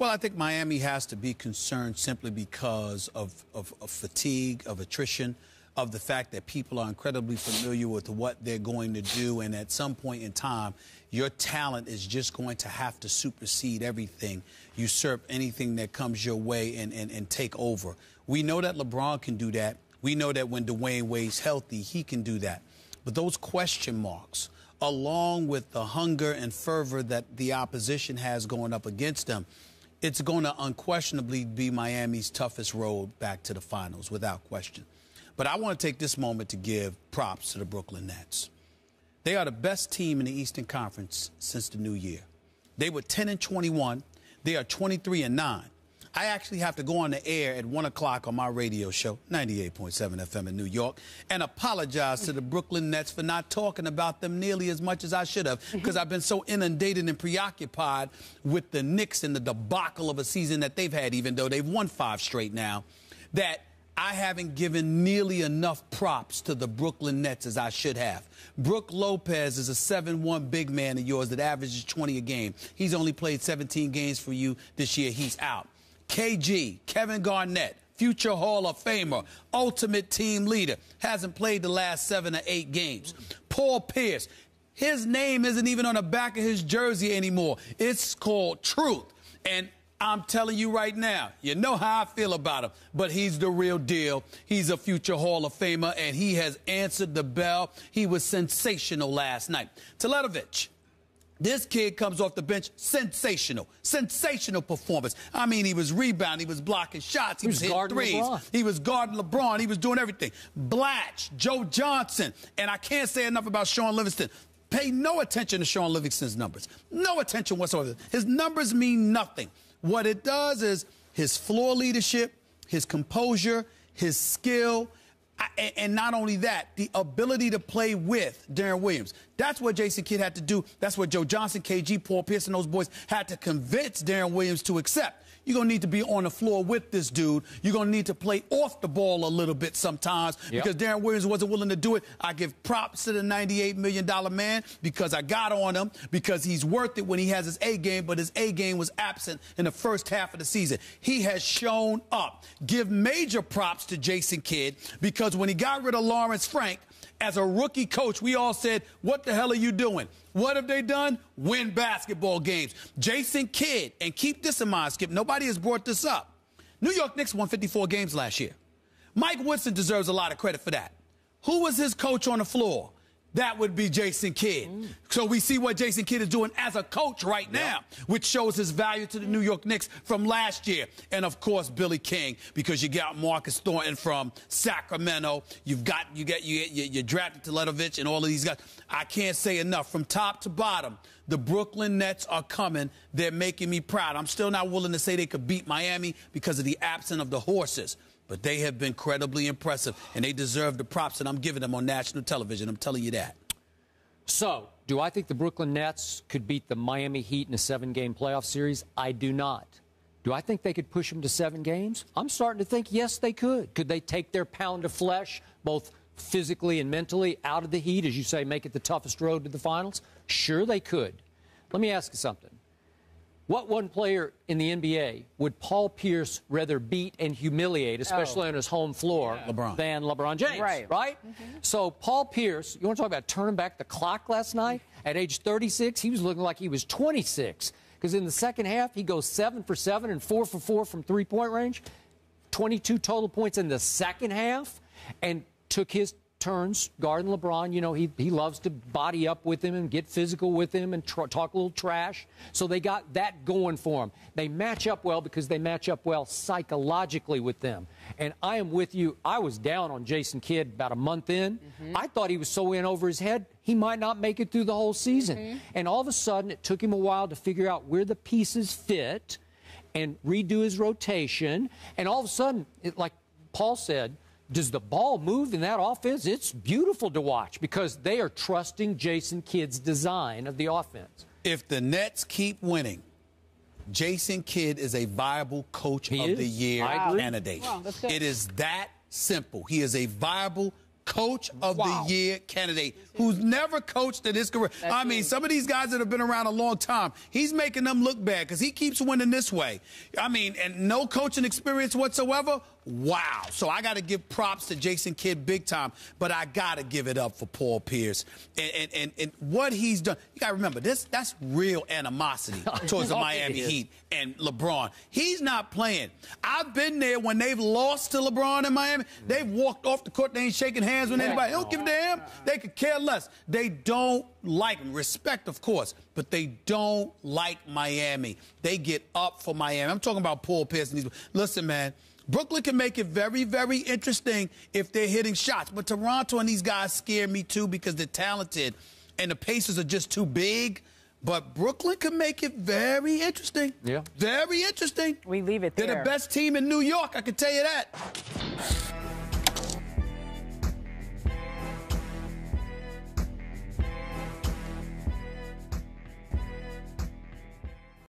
Well, I think Miami has to be concerned simply because of fatigue, of attrition, of the fact that people are incredibly familiar with what they're going to do. And at some point in time, your talent is just going to have to supersede everything, usurp anything that comes your way and take over. We know that LeBron can do that. We know that when Dwayne Wade's healthy, he can do that. But those question marks, along with the hunger and fervor that the opposition has going up against them, it's going to unquestionably be Miami's toughest road back to the finals, without question. But I want to take this moment to give props to the Brooklyn Nets. They are the best team in the Eastern Conference since the new year. They were 10-21. They are 23-9. I actually have to go on the air at 1 o'clock on my radio show, 98.7 FM in New York, and apologize to the Brooklyn Nets for not talking about them nearly as much as I should have, because I've been so inundated and preoccupied with the Knicks and the debacle of a season that they've had, even though they've won 5 straight now, that I haven't given nearly enough props to the Brooklyn Nets as I should have. Brook Lopez is a 7'1" big man of yours that averages 20 a game. He's only played 17 games for you this year. He's out. KG, Kevin Garnett, future Hall of Famer, ultimate team leader, hasn't played the last 7 or 8 games. Paul Pierce, his name isn't even on the back of his jersey anymore. It's called Truth. And I'm telling you right now, you know how I feel about him, but he's the real deal. He's a future Hall of Famer, and he has answered the bell. He was sensational last night. Teletovic, this kid comes off the bench, sensational performance. I mean, he was rebounding, he was blocking shots, he was hitting threes. LeBron. He was guarding LeBron, he was doing everything. Blatch, Joe Johnson, and I can't say enough about Sean Livingston. Pay no attention to Sean Livingston's numbers. No attention whatsoever. His numbers mean nothing. What it does is his floor leadership, his composure, his skill, and not only that, the ability to play with Deron Williams. That's what Jason Kidd had to do. That's what Joe Johnson, KG, Paul Pierce, and those boys had to convince Deron Williams to accept. You're going to need to be on the floor with this dude. You're going to need to play off the ball a little bit sometimes because Deron Williams wasn't willing to do it. I give props to the $98 million man because I got on him, because he's worth it when he has his A game, but his A game was absent in the first half of the season. He has shown up. Give major props to Jason Kidd because when he got rid of Lawrence Frank, as a rookie coach, we all said, what the hell are you doing? What have they done? Win basketball games. Jason Kidd, and keep this in mind, Skip, nobody has brought this up. New York Knicks won 54 games last year. Mike Woodson deserves a lot of credit for that. Who was his coach on the floor? That would be Jason Kidd. So we see what Jason Kidd is doing as a coach right now, which shows his value to the New York Knicks from last year. And, of course, Billy King, because you got Marcus Thornton from Sacramento. You drafted Teletovic and all of these guys. I can't say enough. From top to bottom, the Brooklyn Nets are coming. They're making me proud. I'm still not willing to say they could beat Miami because of the absence of the horses. But they have been incredibly impressive, and they deserve the props that I'm giving them on national television. I'm telling you that. So, do I think the Brooklyn Nets could beat the Miami Heat in a 7-game playoff series? I do not. Do I think they could push them to 7 games? I'm starting to think, yes, they could. Could they take their pound of flesh, both physically and mentally, out of the Heat, as you say, make it the toughest road to the finals? Sure, they could. Let me ask you something. What one player in the NBA would Paul Pierce rather beat and humiliate, especially on his home floor, than LeBron James? Right? So Paul Pierce, you want to talk about turning back the clock last night? At age 36, he was looking like he was 26. Because in the second half, he goes 7 for 7 and 4 for 4 from three-point range. 22 total points in the second half, and took his turns guarding LeBron. You know, he loves to body up with him and get physical with him and talk a little trash. So they got that going for him. They match up well because they match up well psychologically with them. And I am with you. I was down on Jason Kidd about a month in. I thought he was so in over his head, he might not make it through the whole season. And all of a sudden, it took him a while to figure out where the pieces fit and redo his rotation. And all of a sudden, like Paul said, does the ball move in that offense? It's beautiful to watch because they are trusting Jason Kidd's design of the offense. If the Nets keep winning, Jason Kidd is a viable coach of the year candidate. Wow, it is that simple. He is a viable Coach of the Year candidate who's never coached in his career. I mean, some of these guys that have been around a long time, he's making them look bad because he keeps winning this way. I mean, and no coaching experience whatsoever. Wow. So I got to give props to Jason Kidd big time, but I got to give it up for Paul Pierce. And what he's done. You got to remember, that's real animosity towards the Miami Heat and LeBron. He's not playing. I've been there when they've lost to LeBron in Miami. They've walked off the court. They ain't shaking hands with anybody. They don't give a damn. They could care less. They don't like him. Respect, of course, but they don't like Miami. They get up for Miami. I'm talking about Paul Pierce. Listen, man. Brooklyn can make it very, very interesting if they're hitting shots. But Toronto and these guys scare me, too, because they're talented and the Pacers are just too big. But Brooklyn can make it very interesting. Yeah. Very interesting. We leave it there. They're the best team in New York, I can tell you that.